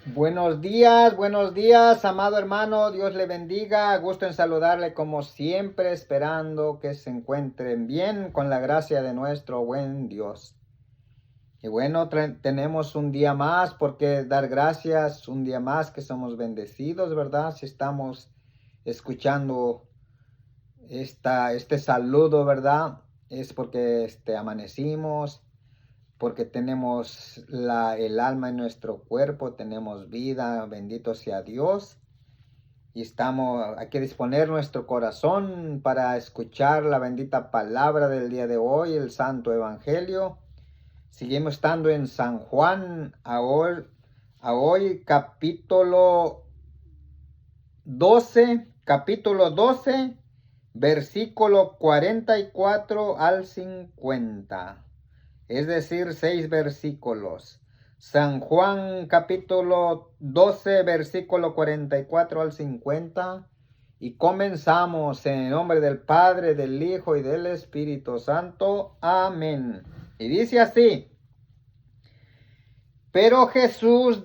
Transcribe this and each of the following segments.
Buenos días, amado hermano, Dios le bendiga, gusto en saludarle como siempre, esperando que se encuentren bien con la gracia de nuestro buen Dios. Y bueno, tenemos un día más, porque dar gracias, un día más que somos bendecidos, ¿verdad? Si estamos escuchando este saludo, ¿verdad? Es porque amanecimos, porque tenemos el alma en nuestro cuerpo, tenemos vida, bendito sea Dios. Y hay que disponer nuestro corazón para escuchar la bendita palabra del día de hoy, el Santo Evangelio. Seguimos estando en San Juan, a hoy capítulo 12, versículo 44 al 50. Es decir, 6 versículos. San Juan capítulo 12, versículo 44 al 50. Y comenzamos en el nombre del Padre, del Hijo y del Espíritu Santo. Amén. Y dice así: Pero Jesús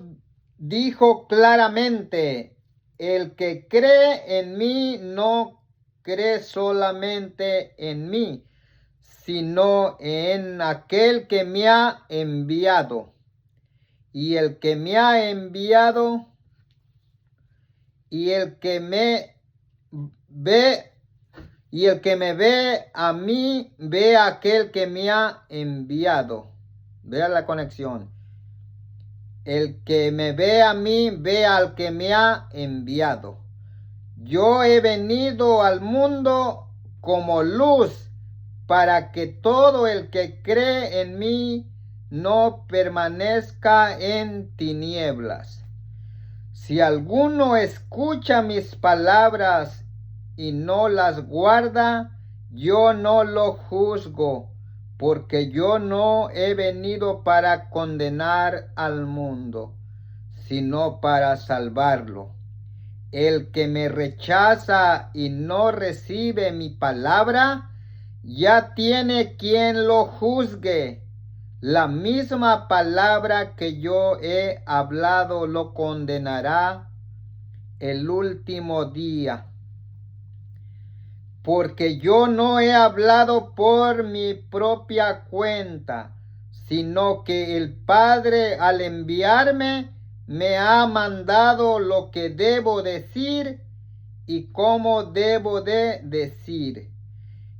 dijo claramente: el que cree en mí no cree solamente en mí, sino en aquel que me ha enviado. Y el que me ha enviado, y el que me ve, y el que me ve a mí, ve a aquel que me ha enviado. Vea la conexión. El que me ve a mí, ve al que me ha enviado. Yo he venido al mundo como luz, para que todo el que cree en mí no permanezca en tinieblas. Si alguno escucha mis palabras y no las guarda, yo no lo juzgo, porque yo no he venido para condenar al mundo, sino para salvarlo. El que me rechaza y no recibe mi palabra, ya tiene quien lo juzgue. La misma palabra que yo he hablado lo condenará el último día. Porque yo no he hablado por mi propia cuenta, sino que el Padre, al enviarme, me ha mandado lo que debo decir y cómo debo de decir.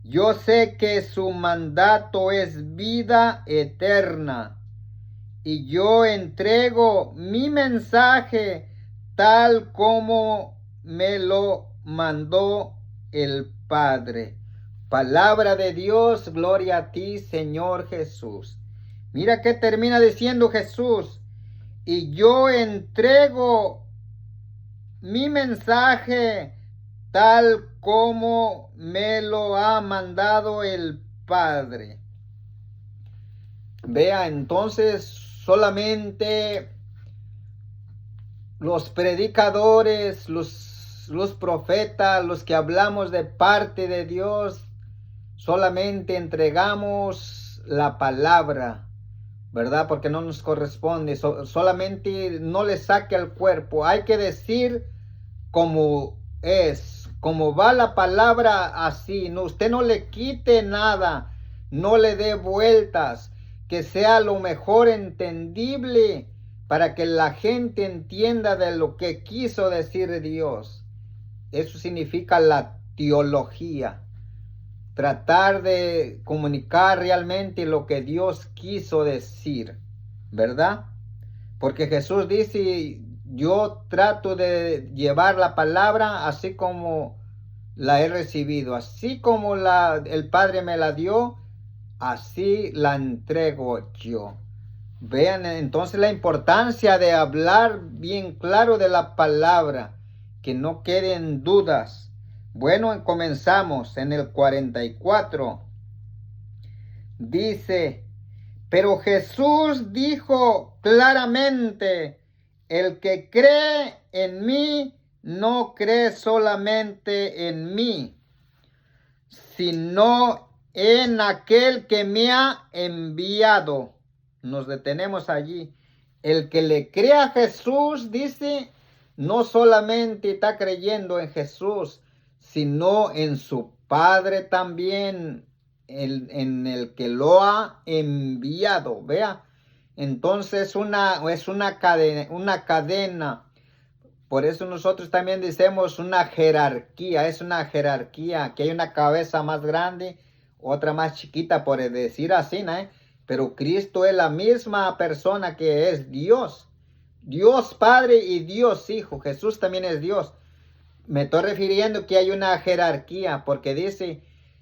Yo sé que su mandato es vida eterna, y yo entrego mi mensaje tal como me lo mandó el Padre. Palabra de Dios, gloria a ti, Señor Jesús. Mira que termina diciendo Jesús: y yo entrego mi mensaje tal como me lo ha mandado el Padre. Vea, entonces solamente los predicadores, los profetas, los que hablamos de parte de Dios, solamente entregamos la palabra, ¿verdad? Porque no nos corresponde, solamente no le saque al cuerpo. Hay que decir como es, como va la palabra, así. No, usted no le quite nada, no le dé vueltas, que sea lo mejor entendible para que la gente entienda de lo que quiso decir Dios. Eso significa la teología. Tratar de comunicar realmente lo que Dios quiso decir, ¿verdad? Porque Jesús dice: yo trato de llevar la palabra así como la he recibido, así como el Padre me la dio, así la entrego yo. Vean entonces la importancia de hablar bien claro de la palabra, que no queden dudas. Bueno, comenzamos en el 44. Dice: pero Jesús dijo claramente: el que cree en mí no cree solamente en mí, sino en aquel que me ha enviado. Nos detenemos allí. el que le cree a Jesús, dice, no solamente está creyendo en Jesús, sino en su Padre también, en el que lo ha enviado. Vea, entonces es una cadena. Por eso nosotros también decimos una jerarquía, es una jerarquía, que hay una cabeza más grande, otra más chiquita, por decir así, ¿no? Pero Cristo es la misma persona que es Dios. Dios Padre y Dios Hijo. Jesús también es Dios. Me estoy refiriendo que hay una jerarquía, porque dice,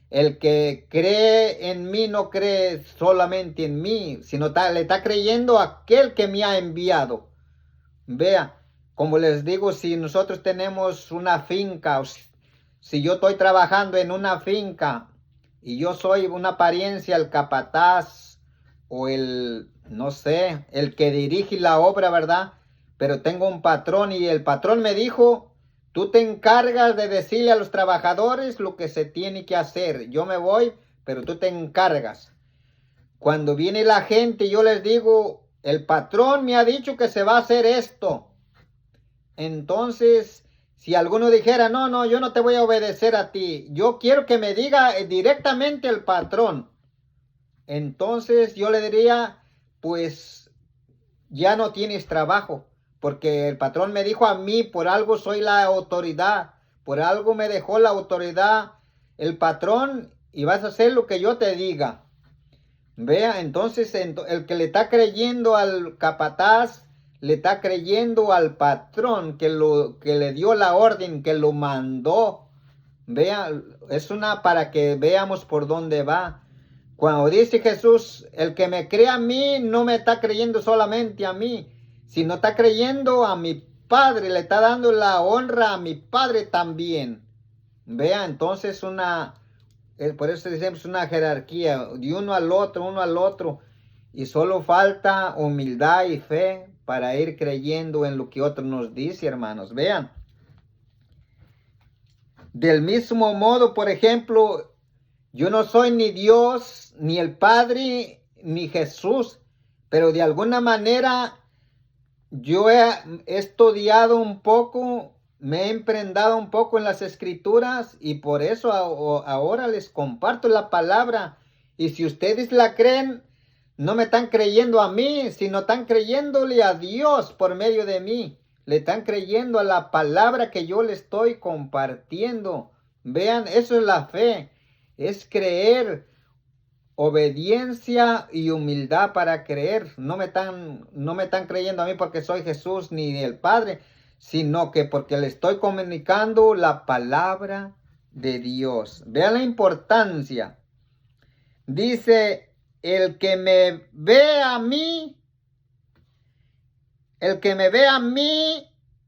el que cree en mí no cree solamente en mí, sino le está creyendo a aquel que me ha enviado. Vea, como les digo, si nosotros tenemos una finca, o si yo estoy trabajando en una finca y yo soy una apariencia, el capataz o no sé, el que dirige la obra, ¿verdad? Pero tengo un patrón y el patrón me dijo, tú te encargas de decirle a los trabajadores lo que se tiene que hacer. Yo me voy, pero tú te encargas. Cuando viene la gente, yo les digo, el patrón me ha dicho que se va a hacer esto. Entonces, si alguno dijera, no, yo no te voy a obedecer a ti, yo quiero que me diga directamente el patrón. Entonces yo le diría, pues ya no tienes trabajo, porque el patrón me dijo a mí, por algo soy la autoridad, por algo me dejó la autoridad el patrón y vas a hacer lo que yo te diga. Vea, entonces el que le está creyendo al capataz, le está creyendo al patrón que le dio la orden, que lo mandó. Vea, es para que veamos por dónde va. Cuando dice Jesús, el que me cree a mí, no me está creyendo solamente a mí, sino está creyendo a mi Padre, le está dando la honra a mi Padre también. Vea, entonces por eso decimos una jerarquía, de uno al otro, y solo falta humildad y fe para ir creyendo en lo que otro nos dice, hermanos. Vean, del mismo modo, por ejemplo, yo no soy ni Dios, ni el Padre, ni Jesús, pero de alguna manera yo he estudiado un poco, me he emprendado un poco en las Escrituras y por eso ahora les comparto la palabra. Y si ustedes la creen, no me están creyendo a mí, sino están creyéndole a Dios por medio de mí. Le están creyendo a la palabra que yo le estoy compartiendo. Vean, eso es la fe. Es creer, obediencia y humildad para creer. No me están creyendo a mí porque soy Jesús ni el Padre, sino que porque le estoy comunicando la palabra de Dios. Vean la importancia. Dice, el que me ve a mí,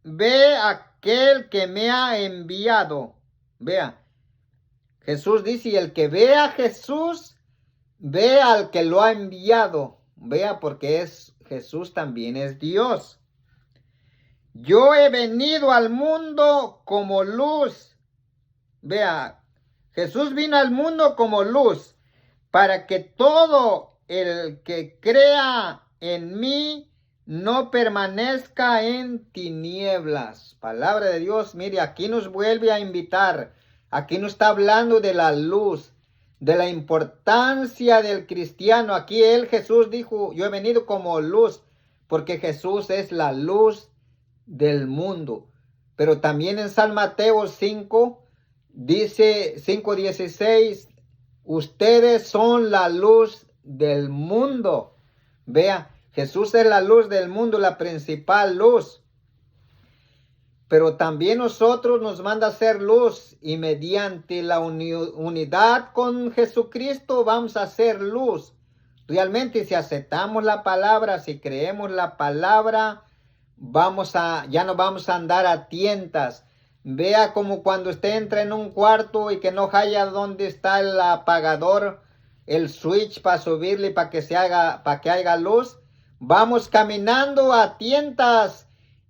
ve a aquel que me ha enviado. Vea, Jesús dice, y el que ve a Jesús, ve al que lo ha enviado. Vea, porque Jesús también es Dios. Yo he venido al mundo como luz. Vea, Jesús vino al mundo como luz, para que todo el que crea en mí no permanezca en tinieblas. Palabra de Dios, mire, aquí nos vuelve a invitar. Aquí nos está hablando de la luz, de la importancia del cristiano. Aquí Jesús dijo, yo he venido como luz, porque Jesús es la luz del mundo. Pero también en San Mateo 5, dice 5:16, ustedes son la luz del mundo. Vea, Jesús es la luz del mundo, la principal luz. Pero también nosotros nos manda a ser luz y mediante la unidad con Jesucristo vamos a ser luz. Realmente si aceptamos la palabra, si creemos la palabra, ya no vamos a andar a tientas. Vea como cuando usted entra en un cuarto y que no halla dónde está el apagador, el switch para subirle para que haya luz. Vamos caminando a tientas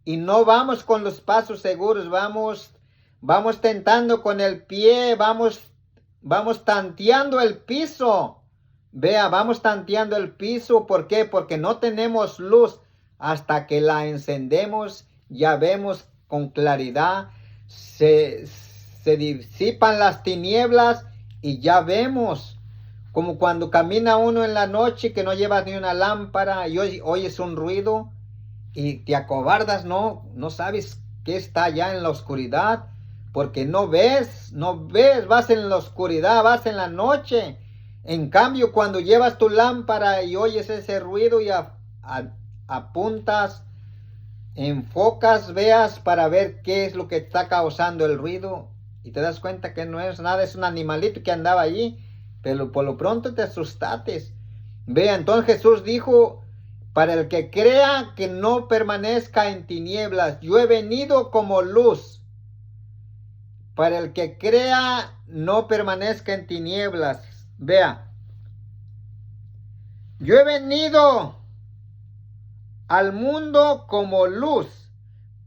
y no vamos con los pasos seguros, vamos tentando con el pie, vamos tanteando el piso. Vea, vamos tanteando el piso, ¿por qué? Porque no tenemos luz. hasta que la encendemos, ya vemos con claridad, se disipan las tinieblas y ya vemos. Como cuando camina uno en la noche que no llevas ni una lámpara y oyes un ruido y te acobardas, no sabes qué está allá en la oscuridad, porque no ves, vas en la oscuridad, vas en la noche. En cambio, cuando llevas tu lámpara y oyes ese ruido y apuntas, enfocas, veas para ver qué es lo que está causando el ruido y te das cuenta que no es nada, es un animalito que andaba allí, pero por lo pronto te asustaste. Vea, entonces Jesús dijo, para el que crea que no permanezca en tinieblas, yo he venido como luz. Para el que crea no permanezca en tinieblas. Vea, yo he venido al mundo como luz,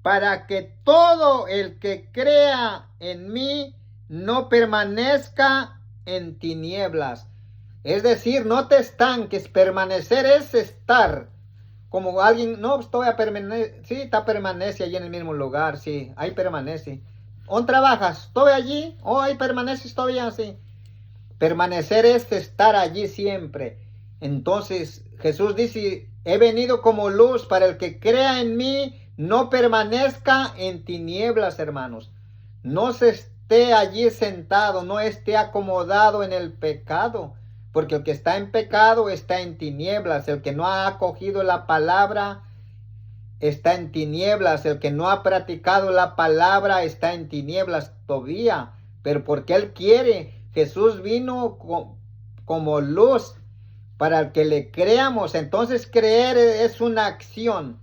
para que todo el que crea en mí no permanezca en tinieblas. Es decir, no te estanques, permanecer es estar. Como alguien, no, estoy a permanecer, sí, permanece allí en el mismo lugar, sí, ahí permanece. ¿Dónde trabajas? ¿Estoy allí? Oh, ahí permaneces todavía así. Permanecer es estar allí siempre. Entonces, Jesús dice, he venido como luz para el que crea en mí, no permanezca en tinieblas, hermanos. No se esté allí sentado, no esté acomodado en el pecado, porque el que está en pecado está en tinieblas. El que no ha acogido la palabra está en tinieblas. El que no ha practicado la palabra está en tinieblas todavía. Pero porque Él quiere, Jesús vino como luz para el que le creamos. Entonces creer es una acción.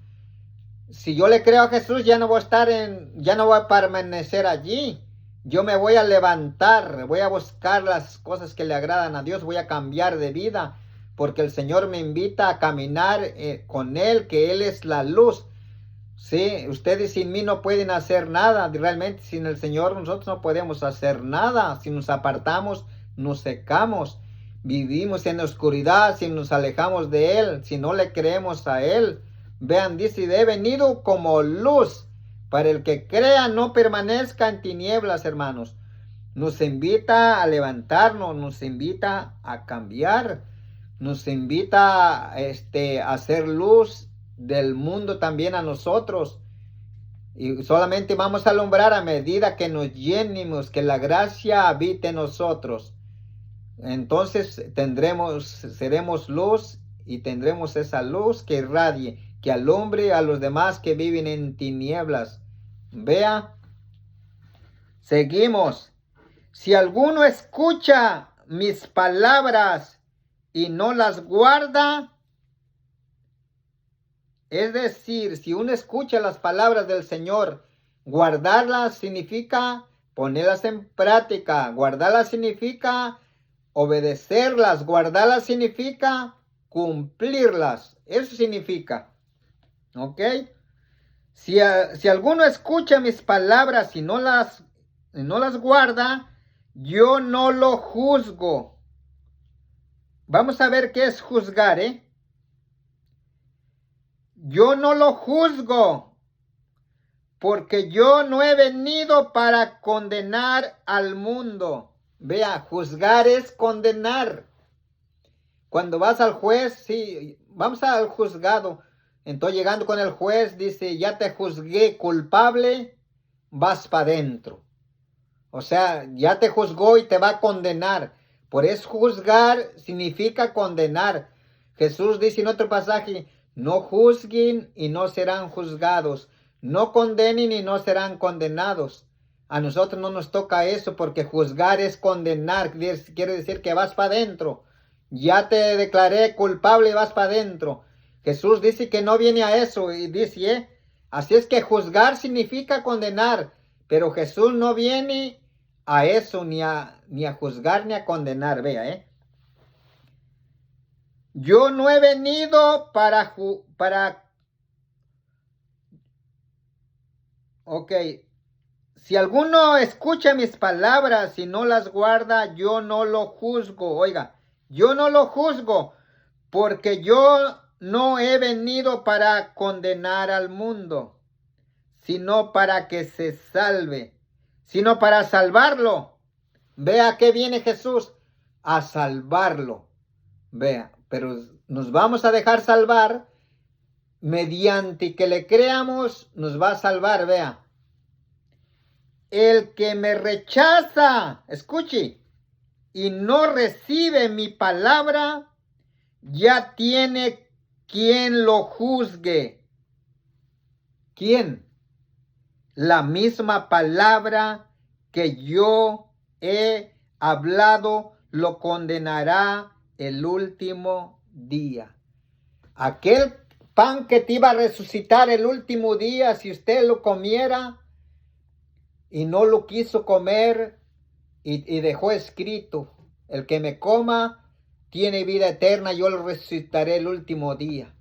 Si yo le creo a Jesús, ya no voy a permanecer allí. Yo me voy a levantar, voy a buscar las cosas que le agradan a Dios, voy a cambiar de vida, porque el Señor me invita a caminar con Él, que Él es la luz. Sí, ustedes sin mí no pueden hacer nada. Realmente sin el Señor nosotros no podemos hacer nada. Si nos apartamos, nos secamos. Vivimos en la oscuridad si nos alejamos de Él, si no le creemos a Él. Vean, dice, he venido como luz, para el que crea no permanezca en tinieblas, hermanos. Nos invita a levantarnos, nos invita a cambiar, nos invita a hacer luz del mundo también a nosotros. Y solamente vamos a alumbrar a medida que nos llenemos, que la gracia habite en nosotros. Entonces seremos luz y tendremos esa luz que irradie, que alumbre a los demás que viven en tinieblas. Vea, seguimos. Si alguno escucha mis palabras y no las guarda, es decir, si uno escucha las palabras del Señor, guardarlas significa ponerlas en práctica. Guardarlas significa obedecerlas. Guardarlas significa cumplirlas. Eso significa. ¿Ok? Si alguno escucha mis palabras y no las guarda, yo no lo juzgo. Vamos a ver qué es juzgar, ¿eh? Yo no lo juzgo, porque yo no he venido para condenar al mundo. Vea, juzgar es condenar. Cuando vas al juez, sí, vamos al juzgado. Entonces llegando con el juez, dice, ya te juzgué culpable, vas para adentro. O sea, ya te juzgó y te va a condenar. Por eso juzgar significa condenar. Jesús dice en otro pasaje, no juzguen y no serán juzgados. No condenen y no serán condenados. A nosotros no nos toca eso porque juzgar es condenar. Quiere decir que vas para adentro. Ya te declaré culpable y vas para adentro. Jesús dice que no viene a eso y dice, así es que juzgar significa condenar. Pero Jesús no viene a eso, ni a juzgar ni a condenar. Vea, yo no he venido ok, si alguno escucha mis palabras y no las guarda, yo no lo juzgo. Oiga, yo no lo juzgo, porque yo no he venido para condenar al mundo, sino para que se salve, sino para salvarlo. Vea que viene Jesús a salvarlo. Vea, pero nos vamos a dejar salvar mediante que le creamos, nos va a salvar. Vea, el que me rechaza, escuche, y no recibe mi palabra, ya tiene quien lo juzgue. ¿Quién? La misma palabra que yo he hablado lo condenará el último día. Aquel pan que te iba a resucitar el último día, si usted lo comiera y no lo quiso comer y dejó escrito, el que me coma tiene vida eterna, yo lo resucitaré el último día.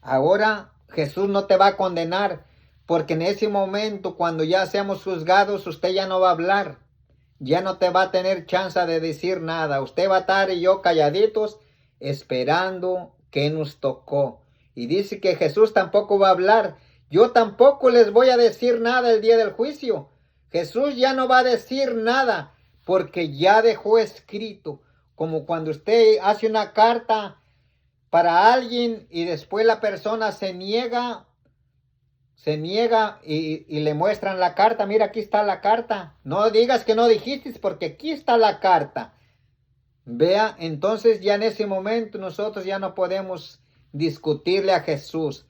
Ahora Jesús no te va a condenar, porque en ese momento, cuando ya seamos juzgados, usted ya no va a hablar, ya no te va a tener chance de decir nada. Usted va a estar y yo calladitos, esperando que nos tocó. Y dice que Jesús tampoco va a hablar. Yo tampoco les voy a decir nada el día del juicio. Jesús ya no va a decir nada, porque ya dejó escrito. Como cuando usted hace una carta para alguien y después la persona se niega y le muestran la carta. Mira, aquí está la carta. No digas que no dijiste, porque aquí está la carta. Vea, entonces ya en ese momento nosotros ya no podemos discutirle a Jesús.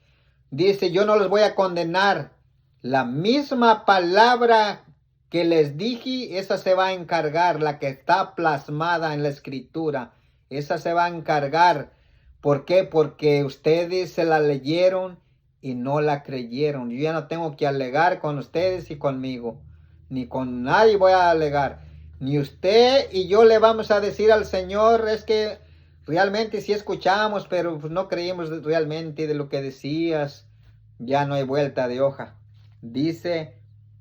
Dice, yo no los voy a condenar. La misma palabra que les dije, esa se va a encargar, la que está plasmada en la escritura. Esa se va a encargar. ¿Por qué? Porque ustedes se la leyeron y no la creyeron. Yo ya no tengo que alegar con ustedes y conmigo. Ni con nadie voy a alegar. Ni usted y yo le vamos a decir al Señor, es que realmente sí escuchamos, pero no creímos realmente de lo que decías. Ya no hay vuelta de hoja. Dice,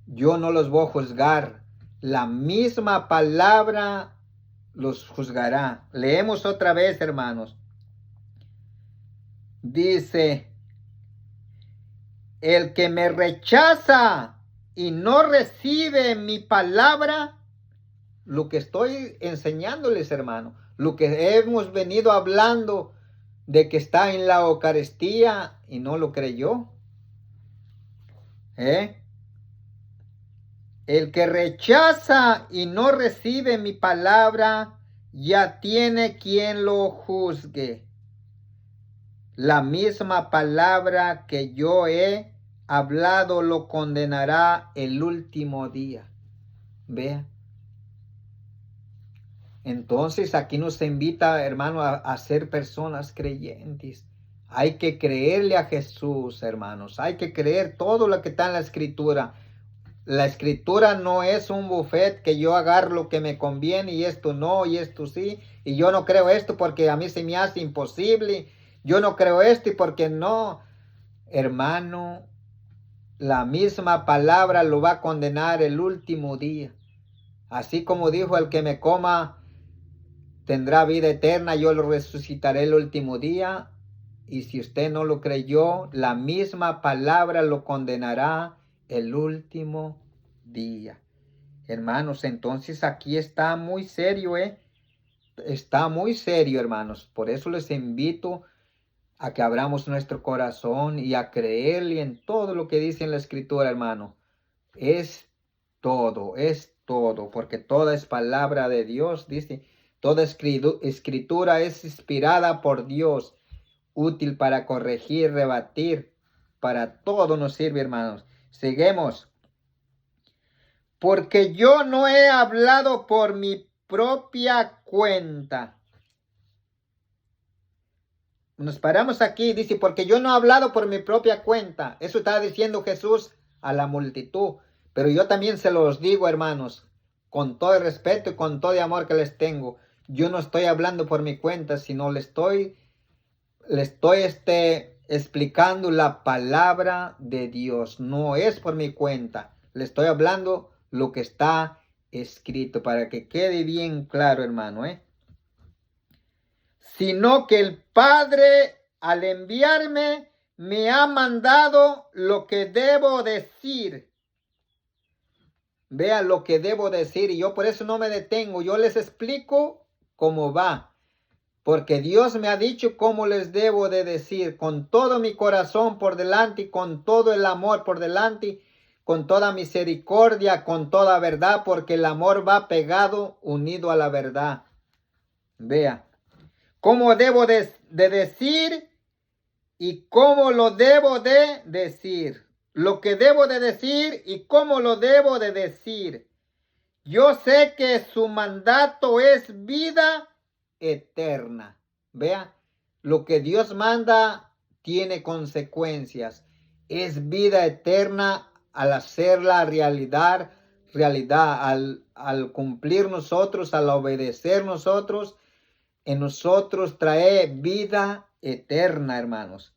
yo no los voy a juzgar. La misma palabra los juzgará. Leemos otra vez, hermanos. Dice, el que me rechaza y no recibe mi palabra, lo que estoy enseñándoles, hermano, lo que hemos venido hablando de que está en la Eucaristía y no lo creyó. El que rechaza y no recibe mi palabra, ya tiene quien lo juzgue. La misma palabra que yo he hablado lo condenará el último día. Vea. Entonces aquí nos invita, hermano, a ser personas creyentes. Hay que creerle a Jesús, hermanos. Hay que creer todo lo que está en la Escritura. La Escritura no es un buffet que yo agarro lo que me conviene y esto no, y esto sí. Y yo no creo esto porque a mí se me hace imposible. Yo no creo esto y porque no. Hermano, la misma palabra lo va a condenar el último día. Así como dijo, el que me coma tendrá vida eterna, yo lo resucitaré el último día. Y si usted no lo creyó, la misma palabra lo condenará el último día. Hermanos, entonces aquí está muy serio, Está muy serio, hermanos. Por eso les invito a que abramos nuestro corazón y a creerle en todo lo que dice en la Escritura, hermano. Es todo, porque toda es palabra de Dios, dice. Toda escritura es inspirada por Dios, útil para corregir, rebatir, para todo nos sirve, hermanos. Seguimos. Porque yo no he hablado por mi propia cuenta. Nos paramos aquí, dice, porque yo no he hablado por mi propia cuenta. Eso está diciendo Jesús a la multitud. Pero yo también se los digo, hermanos, con todo el respeto y con todo el amor que les tengo. Yo no estoy hablando por mi cuenta, sino le estoy explicando la palabra de Dios. No es por mi cuenta. Le estoy hablando lo que está escrito para que quede bien claro, hermano, Sino que el Padre al enviarme, me ha mandado lo que debo decir. Vean lo que debo decir, y yo por eso no me detengo. Yo les explico cómo va, porque Dios me ha dicho cómo les debo de decir, con todo mi corazón por delante y con todo el amor por delante, con toda misericordia, con toda verdad, porque el amor va pegado, unido a la verdad. Vea, cómo debo de decir y cómo lo debo de decir. Lo que debo de decir y cómo lo debo de decir. Yo sé que su mandato es vida eterna. Vea, lo que Dios manda tiene consecuencias. Es vida eterna al hacerla realidad, al cumplir nosotros, al obedecer nosotros, en nosotros trae vida eterna, hermanos.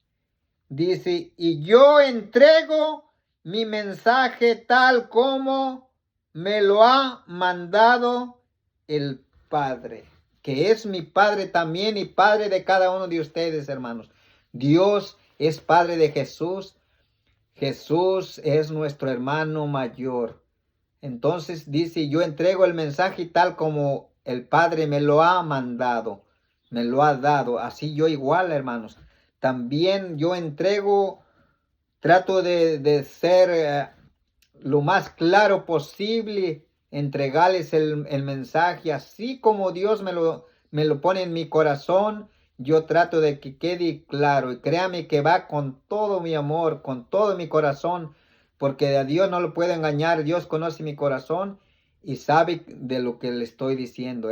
Dice, y yo entrego mi mensaje tal como me lo ha mandado el Padre, que es mi Padre también y Padre de cada uno de ustedes, hermanos. Dios es Padre de Jesús. Jesús es nuestro hermano mayor. Entonces dice, yo entrego el mensaje tal como el Padre me lo ha mandado, me lo ha dado. Así yo igual, hermanos. También yo entrego, trato de ser lo más claro posible, entregarles el mensaje, así como Dios me lo pone en mi corazón. Yo trato de que quede claro, y créame que va con todo mi amor, con todo mi corazón, porque a Dios no lo puedo engañar. Dios conoce mi corazón y sabe de lo que le estoy diciendo,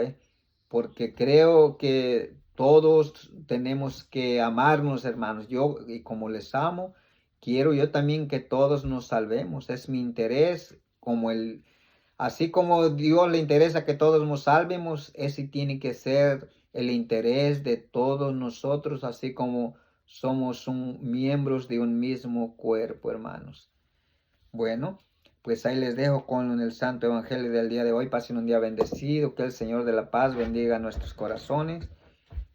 porque creo que todos tenemos que amarnos, hermanos. Yo, y como les amo, quiero yo también que todos nos salvemos. Es mi interés, así como Dios le interesa que todos nos salvemos, ese tiene que ser el interés de todos nosotros, así como somos miembros de un mismo cuerpo, hermanos. Bueno, pues ahí les dejo con el Santo Evangelio del día de hoy. Pasen un día bendecido, que el Señor de la paz bendiga nuestros corazones.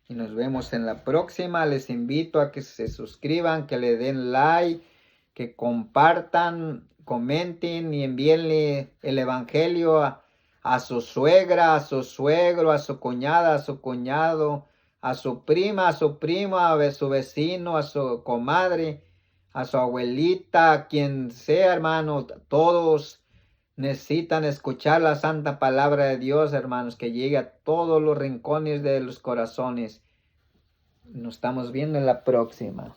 Y nos vemos en la próxima. Les invito a que se suscriban, que le den like, que compartan, comenten y envíenle el evangelio a su suegra, a su suegro, a su cuñada, a su cuñado, a su prima, a su primo, a su vecino, a su comadre, a su abuelita, a quien sea, hermano. Todos necesitan escuchar la santa palabra de Dios, hermanos, que llegue a todos los rincones de los corazones. Nos estamos viendo en la próxima.